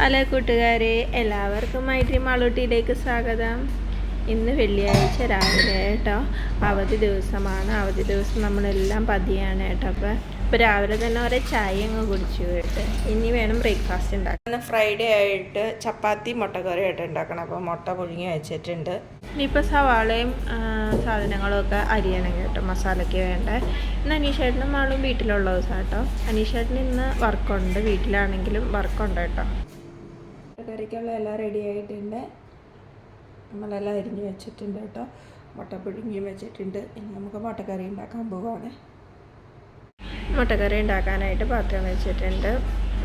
Hello കൂട്ടുകാരെ, എല്ലാവർക്കും മൈത്രി മാളൂട്ടിയിലേക്ക് സ്വാഗതം. ഇന്ന് വെള്ളിയാഴ്ച രാവിലെ കേട്ടോ, അവധി ദിവസമാണ്. അവധി ദിവസം നമ്മളെല്ലാം പതിയാണ് കേട്ടോ. അപ്പോൾ രാവിലെ തന്നെ ഒരേ ചായ അങ്ങ് കുടിച്ചു കേട്ട് ഇനി വേണം ബ്രേക്ക്ഫാസ്റ്റ് ഉണ്ടാക്കണം. ഫ്രൈഡേ ആയിട്ട് ചപ്പാത്തി മുട്ടക്കറി ആയിട്ട് ഉണ്ടാക്കണം. അപ്പോൾ മുട്ട പുഴുങ്ങി വെച്ചിട്ടുണ്ട്. ഇനിയിപ്പോൾ സവാളയും സാധനങ്ങളൊക്കെ അരിയണം കേട്ടോ, മസാലയ്ക്ക് വേണ്ട. ഇന്ന് അനീഷേട്ടനും മാളും വീട്ടിലുള്ള ദിവസം കേട്ടോ. അനീഷേട്ടന് ഇന്ന് വർക്കുണ്ട്, വീട്ടിലാണെങ്കിലും വർക്കുണ്ട് കേട്ടോ. മുട്ടക്കറിക്കുള്ള എല്ലാം റെഡി ആയിട്ടുണ്ട്. നമ്മളെല്ലാം അരിഞ്ഞ് വെച്ചിട്ടുണ്ട് കേട്ടോ. മുട്ട പുഴുങ്ങിയും വെച്ചിട്ടുണ്ട്. ഇനി നമുക്ക് മുട്ടക്കറി ഉണ്ടാക്കാൻ പോവാണ്. മുട്ടക്കറി ഉണ്ടാക്കാനായിട്ട് പാത്രം വെച്ചിട്ടുണ്ട്.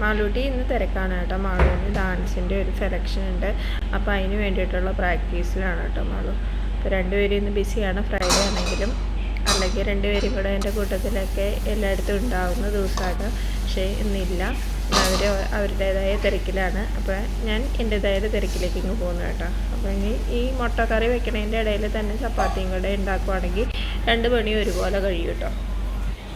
മാളൂട്ടി ഇന്ന് തിരക്കാണ് കേട്ടോ. മാളൂന് ഡാൻസിൻ്റെ ഒരു സെലക്ഷൻ ഉണ്ട്. അപ്പോൾ അതിന് വേണ്ടിയിട്ടുള്ള പ്രാക്ടീസിലാണ് കേട്ടോ മാളു. അപ്പോൾ രണ്ടുപേരും ഇന്ന് ബിസിയാണ്. ഫ്രൈഡേ ആണെങ്കിലും അല്ലെങ്കിൽ രണ്ടുപേരും കൂടെ എൻ്റെ കൂട്ടത്തിലൊക്കെ എല്ലായിടത്തും ഉണ്ടാവുന്ന ദിവസമാണ്. പക്ഷേ ഇന്നില്ല, അവർ അവരുടേതായ തിരക്കിലാണ്. അപ്പോൾ ഞാൻ എൻ്റേതായ തിരക്കിലേക്ക് ഇങ്ങ് പോകുന്നു കേട്ടോ. അപ്പോൾ ഇനി ഈ മുട്ടക്കറി വെക്കണതിൻ്റെ ഇടയിൽ തന്നെ ചപ്പാത്തിയും കൂടെ ഉണ്ടാക്കുവാണെങ്കിൽ 2 പണി ഒരുപോലെ കഴിയും കേട്ടോ.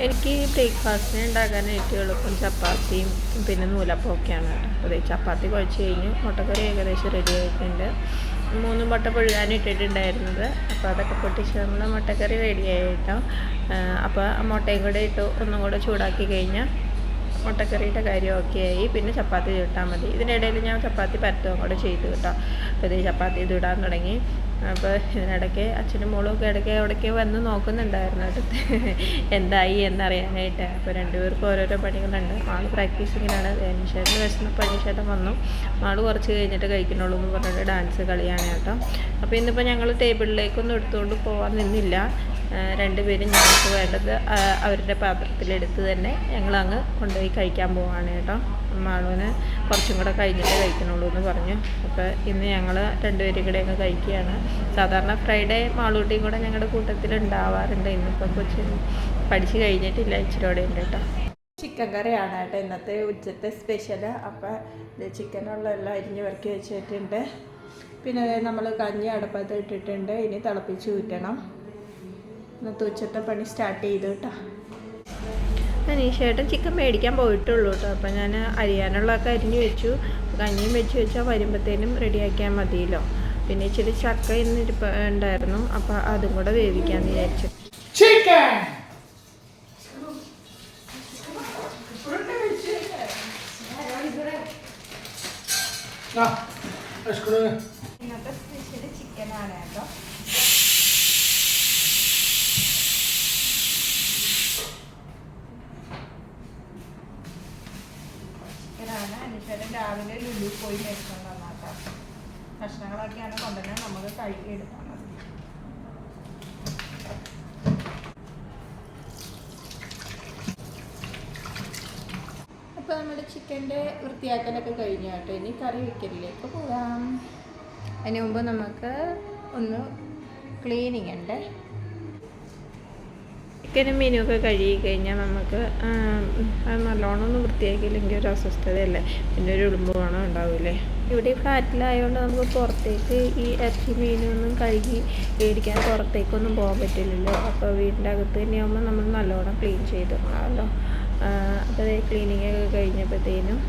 എനിക്ക് ബ്രേക്ക്ഫാസ്റ്റിന് ഉണ്ടാക്കാനായിട്ട് എളുപ്പം ചപ്പാത്തിയും പിന്നെ നൂലപ്പമൊക്കെയാണ് കേട്ടോ. അതെ, ചപ്പാത്തി കുഴച്ച് കഴിഞ്ഞ് മുട്ടക്കറി ഏകദേശം റെഡി ആയിട്ടുണ്ട്. 3 മുട്ട പുഴുകാനിട്ടിട്ടുണ്ടായിരുന്നത്. അപ്പോൾ അതൊക്കെ പൊട്ടിച്ച് നമ്മൾ മുട്ടക്കറി റെഡിയായി കേട്ടോ. അപ്പോൾ മുട്ടയും കൂടെ ഇട്ട് ഒന്നും കൂടെ ചൂടാക്കി കഴിഞ്ഞാൽ മുട്ടക്കറിയുടെ കാര്യം ഓക്കെ ആയി. പിന്നെ ചപ്പാത്തി ചുട്ടാൽ മതി. ഇതിനിടയിൽ ഞാൻ ചപ്പാത്തി പരത്തുകയും കൂടെ ചെയ്തു കേട്ടോ. അപ്പോൾ ഇത് ചപ്പാത്തി ഇത് ഇടാൻ തുടങ്ങി. അപ്പോൾ ഇതിനിടയ്ക്ക് അച്ഛനും മോളും ഒക്കെ ഇടയ്ക്ക് വന്ന് നോക്കുന്നുണ്ടായിരുന്നു കേട്ടോ, എന്തായി എന്നറിയാനായിട്ട്. അപ്പോൾ രണ്ടുപേർക്കും ഓരോരോ പണികളുണ്ട്. മാള് പ്രാക്ടീസിങ്ങിനാണ്. അനീഷേട്ടന് വിശന്നപ്പോൾ അനീഷേട്ടൻ വന്നു. മാള് കുറച്ച് കഴിഞ്ഞിട്ട് കഴിക്കണുള്ളൂ എന്ന് പറഞ്ഞിട്ട് ഡാൻസ് കളിയാണ് കേട്ടോ. അപ്പോൾ ഇന്നിപ്പോൾ ഞങ്ങൾ ടേബിളിലേക്കൊന്നും എടുത്തുകൊണ്ട് പോകാൻ നിന്നില്ല. രണ്ടുപേരും ഞങ്ങൾക്ക് വേണ്ടത് അവരുടെ പാത്രത്തിലെടുത്ത് തന്നെ ഞങ്ങളങ്ങ് കൊണ്ടുപോയി കഴിക്കാൻ പോവാണ് കേട്ടോ. മാളുവിന് കുറച്ചും കൂടെ കഴിഞ്ഞിട്ട് കഴിക്കണുള്ളൂ എന്ന് പറഞ്ഞു. അപ്പോൾ ഇന്ന് ഞങ്ങൾ രണ്ടുപേരും കൂടെ അങ്ങ് കഴിക്കുകയാണ്. സാധാരണ ഫ്രൈഡേ മാളൂട്ടിയും കൂടെ ഞങ്ങളുടെ കൂട്ടത്തിൽ ഉണ്ടാവാറുണ്ട്. ഇന്നിപ്പോൾ കൊച്ചിന് പഠിച്ച് കഴിഞ്ഞിട്ടില്ല, ഇച്ചിരി കൂടെ ഉണ്ട് കേട്ടോ. ചിക്കൻ കറിയാണ് കേട്ടോ ഇന്നത്തെ ഉച്ചത്തെ സ്പെഷ്യൽ. അപ്പോൾ ചിക്കനുള്ള എല്ലാം അരിഞ്ഞ് വരക്കി വെച്ചിട്ടുണ്ട്. പിന്നെ നമ്മൾ കഞ്ഞി അടുപ്പത്ത് ഇട്ടിട്ടുണ്ട്. ഇനി തിളപ്പിച്ച് ഊറ്റണം. ഇന്നത്തെ ഉച്ചത്തെ പണി സ്റ്റാർട്ട് ചെയ്തു കേട്ടോ. അനീഷേട്ടൻ ചിക്കൻ മേടിക്കാൻ പോയിട്ടുള്ളൂ കേട്ടോ. അപ്പോൾ ഞാൻ അരിയാനുള്ളതൊക്കെ അരിഞ്ഞ് വെച്ചു. കഞ്ഞിയും വെച്ചാൽ വരുമ്പോഴത്തേനും റെഡിയാക്കിയാൽ മതിയല്ലോ. പിന്നെ ഇച്ചിരി ചക്ക ഇന്നിരിപ്പ് ഉണ്ടായിരുന്നു. അപ്പോൾ അതും കൂടെ വേവിക്കാമെന്ന് വിചാരിച്ചു. ഇന്നത്തെ സ്പെഷ്യൽ ചിക്കനാണ് കേട്ടോ. അനീഷേട്ടൻ രാവിലെ ലുലു പോയി മേടിച്ചുകൊണ്ട് വന്നാട്ടോ. കഷ്ണങ്ങളൊക്കെയാണ് കൊണ്ടുവന്നാൽ നമുക്ക് കഴുകി എടുക്കാൻ മതി. അപ്പോൾ നമ്മുടെ ചിക്കൻ്റെ വൃത്തിയാക്കലൊക്കെ കഴിഞ്ഞു കേട്ടോ. ഇനി കറി വെക്കലിലേക്ക് പോകാം. അതിന് മുമ്പ് നമുക്ക് ഒന്ന് ക്ലീനിങ് ഉണ്ട്. ചിക്കനും മീനുമൊക്കെ കഴുകി കഴിഞ്ഞാൽ നമുക്ക് അത് നല്ലോണം ഒന്ന് വൃത്തിയാക്കിയില്ലെങ്കിൽ ഒരു അസ്വസ്ഥതയല്ലേ, പിന്നെ ഒരു ഉടുമ്പ് വേണം ഉണ്ടാവില്ലേ. ഇവിടെ ഈ ഫ്ലാറ്റിലായതുകൊണ്ട് നമുക്ക് പുറത്തേക്ക് ഈ ഇറച്ചി മീനൊന്നും കഴുകി മേടിക്കാൻ പുറത്തേക്കൊന്നും പോകാൻ പറ്റില്ലല്ലോ. അപ്പോൾ വീടിൻ്റെ അകത്ത് തന്നെയാകുമ്പോൾ നമ്മൾ നല്ലോണം ക്ലീൻ ചെയ്തിടണമല്ലോ. അപ്പോൾ അതേ ക്ലീനിങ് ഒക്കെ കഴിഞ്ഞപ്പോഴത്തേനും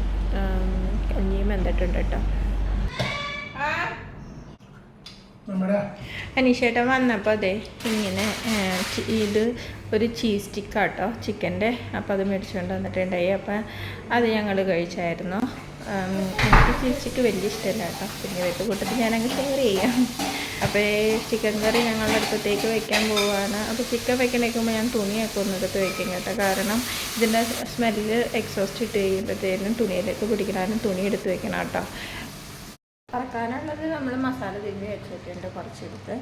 കഞ്ഞിയും വെന്തിട്ടുണ്ട് കേട്ടോ. അനീഷേട്ടൻ വന്നപ്പോൾ അതെ ഇങ്ങനെ ഇത് ഒരു ചീസ് സ്റ്റിക്കാട്ടോ ചിക്കൻ്റെ. അപ്പോൾ അത് മേടിച്ചുകൊണ്ട് വന്നിട്ടുണ്ടായി. അപ്പോൾ അത് ഞങ്ങൾ കഴിച്ചായിരുന്നു. എനിക്ക് ചീസ് സ്റ്റിക്ക് വലിയ ഇഷ്ടമല്ല കേട്ടോ. പിന്നെ ഇവരുടെ കൂട്ടത്തിൽ ഞാനങ്ങ് ഷെയർ ചെയ്യാം. അപ്പോൾ ചിക്കൻ കറി ഞങ്ങളുടെ അടുപ്പത്തേക്ക് വയ്ക്കാൻ പോവുകയാണ്. അപ്പോൾ ചിക്കൻ വെക്കണേക്കുമ്പോൾ ഞാൻ തുണിയൊക്കെ ഒന്നെടുത്ത് വയ്ക്കും കേട്ടോ. കാരണം ഇതിൻ്റെ സ്മെല്ല് എക്സോസ്റ്റ് ഇട്ട് കഴിയുമ്പോഴത്തേനും തുണിയിലേക്ക് പിടിക്കണമെന്നും തുണി എടുത്ത് വെക്കണം കേട്ടോ. വറക്കാനുള്ളത് നമ്മൾ മസാല തിരിഞ്ഞ് വെച്ചിട്ടുണ്ട് കുറച്ചെടുത്ത്.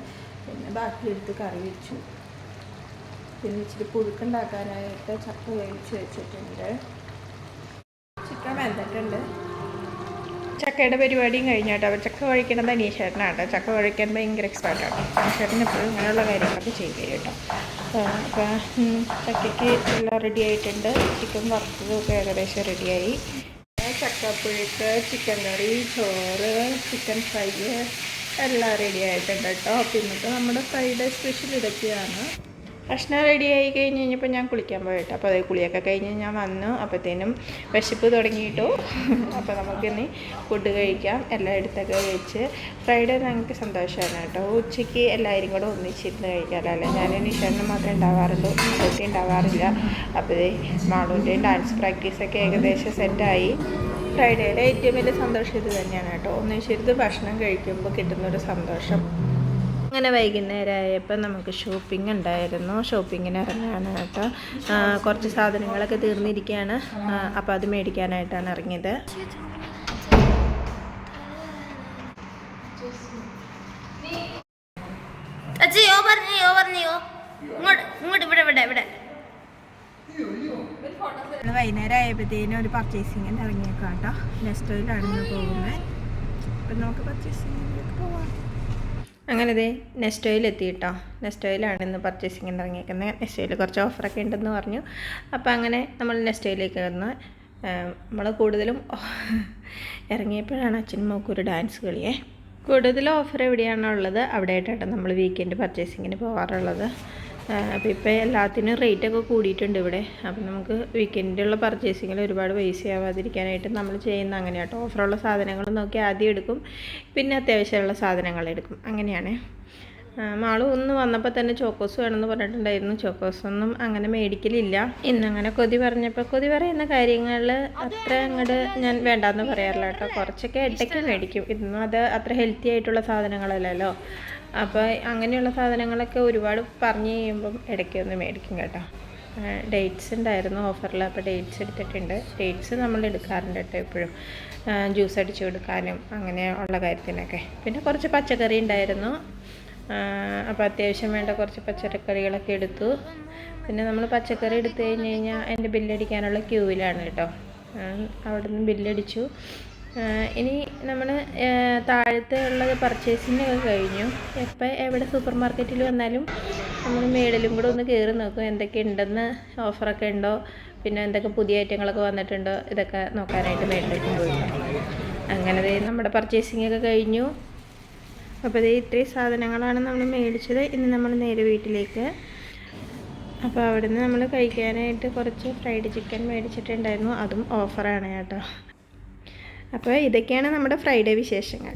പിന്നെ ബാക്കിയെടുത്ത് കറി വെച്ചു. പിന്നെ ഇച്ചിരി പുഴുക്കുണ്ടാക്കാനായിട്ട് ചക്ക വേവിച്ച് വെച്ചിട്ടുണ്ട്. ചിക്കൻ വെന്തിട്ടുണ്ട്. ചക്കയുടെ പരിപാടിയും കഴിഞ്ഞാട്ടോ. അപ്പോൾ ചക്ക കഴിക്കണത് അനീഷേട്ടനാട്ടോ. ചക്ക കഴിക്കാൻ ഭയങ്കര എക്സ്പേർട്ടാട്ടോ. അനീഷേട്ടൻ എപ്പോഴും ഇങ്ങനെയുള്ള കാര്യങ്ങളൊക്കെ ചെയ്തു കേട്ടോ. അപ്പോൾ ചക്കയ്ക്ക് എല്ലാം റെഡി ആയിട്ടുണ്ട്. ചിക്കൻ വറുത്തതൊക്കെ ഏകദേശം റെഡിയായി. ചക്കപ്പുഴുക്ക്, ചിക്കൻ കറി, ചോറ്, ചിക്കൻ ഫ്രൈ എല്ലാം റെഡി ആയിട്ടുണ്ട് കേട്ടോ. അപ്പോൾ ഇന്നത്തെ നമ്മുടെ ഫ്രൈഡേ സ്പെഷ്യൽ ഇതൊക്കെയാണ്. ഭക്ഷണം റെഡി ആയി കഴിഞ്ഞ് കഴിഞ്ഞപ്പോൾ ഞാൻ കുളിക്കാൻ പോയിട്ട് അപ്പോൾ അതേ കുളിയൊക്കെ കഴിഞ്ഞ് ഞാൻ വന്നു. അപ്പോഴത്തേനും വിശപ്പ് തുടങ്ങിയിട്ടു. അപ്പോൾ നമുക്കിനി ഫുഡ് കഴിക്കാം. എല്ലാം എടുത്തൊക്കെ കഴിച്ച് ഫ്രൈഡേ ഞങ്ങൾക്ക് സന്തോഷമാണ് കേട്ടോ. ഉച്ചയ്ക്ക് എല്ലാവരും കൂടെ ഒന്നിച്ചിരുന്ന് കഴിക്കാമല്ലോ. ഞാനും നിഷാനും മാത്രമേ ഉണ്ടാവാറുള്ളൂ, മാളൂട്ടി ഉണ്ടാവാറില്ല. അപ്പോൾ മാളൂൻ്റെയും ഡാൻസ് പ്രാക്ടീസൊക്കെ ഏകദേശം സെറ്റായി. ഫ്രൈഡേയുടെ ഏറ്റവും വലിയ സന്തോഷം ഇത് തന്നെയാണ് കേട്ടോ. ഒന്നിച്ചിരുന്ന് ഭക്ഷണം കഴിക്കുമ്പോൾ കിട്ടുന്നൊരു സന്തോഷം. അങ്ങനെ വൈകുന്നേരമായപ്പോൾ നമുക്ക് ഷോപ്പിംഗ് ഉണ്ടായിരുന്നു. ഷോപ്പിങ്ങിന് ഇറങ്ങുകയാണ് കേട്ടോ. കുറച്ച് സാധനങ്ങളൊക്കെ തീർന്നിരിക്കുകയാണ്. അപ്പോൾ അത് മേടിക്കാനായിട്ടാണ് ഇറങ്ങിയത്. വൈകുന്നേരം ആയപ്പോഴത്തേനും ഒരു പർച്ചേസിങ്ങിന് ഇറങ്ങിയേക്കാം കേട്ടോ. നെസ്റ്റോയിലാണ് പോകുന്നത്. അപ്പം നമുക്ക് പർച്ചേസിങ്ങിലേക്ക് പോവാം. അങ്ങനെ ഇതേ നെസ്റ്റോയിൽ എത്തി കേട്ടോ. നെസ്റ്റോയിലാണ് ഇന്ന് പർച്ചേസിങ്ങിന് ഇറങ്ങിയേക്കുന്നത്. നെസ്റ്റോയിൽ കുറച്ച് ഓഫറൊക്കെ ഉണ്ടെന്ന് പറഞ്ഞു. അപ്പോൾ അങ്ങനെ നമ്മൾ നെസ്റ്റോയിലേക്ക് വന്ന് നമ്മൾ കൂടുതലും ഇറങ്ങിയപ്പോഴാണ് അച്ഛനും മോക്കൊരു ഡാൻസ് കളിയേ. കൂടുതൽ ഓഫർ എവിടെയാണുള്ളത് അവിടെ ആയിട്ടാണ് നമ്മൾ വീക്കെൻഡ് പർച്ചേസിങ്ങിന് പോകാറുള്ളത്. അപ്പോൾ ഇപ്പോൾ എല്ലാത്തിനും റേറ്റൊക്കെ കൂടിയിട്ടുണ്ട് ഇവിടെ. അപ്പോൾ നമുക്ക് വീക്കെൻഡിലുള്ള പർച്ചേസിങ്ങിൽ ഒരുപാട് പൈസ ആവാതിരിക്കാനായിട്ട് നമ്മൾ ചെയ്യുന്ന അങ്ങനെയാട്ടോ. ഓഫറുള്ള സാധനങ്ങൾ നോക്കി ആദ്യം എടുക്കും, പിന്നെ അത്യാവശ്യമുള്ള സാധനങ്ങൾ എടുക്കും. അങ്ങനെയാണ്. മാളു ഒന്ന് വന്നപ്പോൾ തന്നെ ചോക്കോസ് വേണമെന്ന് പറഞ്ഞിട്ടുണ്ടായിരുന്നു. ചോക്കോസൊന്നും അങ്ങനെ മേടിക്കലില്ല. ഇന്നങ്ങനെ കൊതി പറഞ്ഞപ്പോൾ കൊതി പറയുന്ന കാര്യങ്ങൾ അത്ര അങ്ങോട്ട് ഞാൻ വേണ്ടാന്ന് പറയാറില്ല കേട്ടോ. കുറച്ചൊക്കെ ഇടയ്ക്ക് മേടിക്കും. ഇന്നും അത് അത്ര ഹെൽത്തി ആയിട്ടുള്ള സാധനങ്ങളല്ലല്ലോ. അപ്പോൾ അങ്ങനെയുള്ള സാധനങ്ങളൊക്കെ ഒരുപാട് പറഞ്ഞു കഴിയുമ്പം ഇടയ്ക്കൊന്ന് മേടിക്കും കേട്ടോ. ഡേറ്റ്സ് ഉണ്ടായിരുന്നു ഓഫറിൽ. അപ്പോൾ ഡേറ്റ്സ് എടുത്തിട്ടുണ്ട്. ഡേറ്റ്സ് നമ്മൾ എടുക്കാറുണ്ട് കേട്ടോ എപ്പോഴും, ജ്യൂസ് അടിച്ചു കൊടുക്കാനും അങ്ങനെ ഉള്ള കാര്യത്തിനൊക്കെ. പിന്നെ കുറച്ച് പച്ചക്കറി ഉണ്ടായിരുന്നു. അപ്പോൾ അത്യാവശ്യം വേണ്ട കുറച്ച് പച്ചക്കറികളൊക്കെ എടുത്തു. പിന്നെ നമ്മൾ പച്ചക്കറി എടുത്തു കഴിഞ്ഞ് കഴിഞ്ഞാൽ എൻ്റെ ബില്ലടിക്കാനുള്ള ക്യൂവിലാണ് കേട്ടോ. അവിടെ നിന്ന് ബില്ലടിച്ചു. ഇനി നമ്മൾ താഴത്തെ ഉള്ളത് പർച്ചേസിങ്ങൊക്കെ കഴിഞ്ഞു. എവിടെ സൂപ്പർ മാർക്കറ്റിൽ വന്നാലും നമ്മൾ മേളിലും കൂടെ ഒന്ന് കയറി നോക്കും എന്തൊക്കെ ഉണ്ടെന്ന്, ഓഫറൊക്കെ ഉണ്ടോ, പിന്നെ എന്തൊക്കെ പുതിയ ഐറ്റങ്ങളൊക്കെ വന്നിട്ടുണ്ടോ, ഇതൊക്കെ നോക്കാനായിട്ട് മേളിലേക്കും പോയി. അങ്ങനെ നമ്മുടെ പർച്ചേസിങ്ങൊക്കെ കഴിഞ്ഞു. അപ്പോൾ ഇത്രയും സാധനങ്ങളാണ് നമ്മൾ മേടിച്ചത്. ഇനി നമ്മൾ നേരെ വീട്ടിലേക്ക്. അപ്പോൾ അവിടെ നിന്ന് നമ്മൾ കഴിക്കാനായിട്ട് കുറച്ച് ഫ്രൈഡ് ചിക്കൻ മേടിച്ചിട്ടുണ്ടായിരുന്നു. അതും ഓഫറാണ് കേട്ടോ. അപ്പോൾ ഇതൊക്കെയാണ് നമ്മുടെ ഫ്രൈഡേ വിശേഷങ്ങൾ.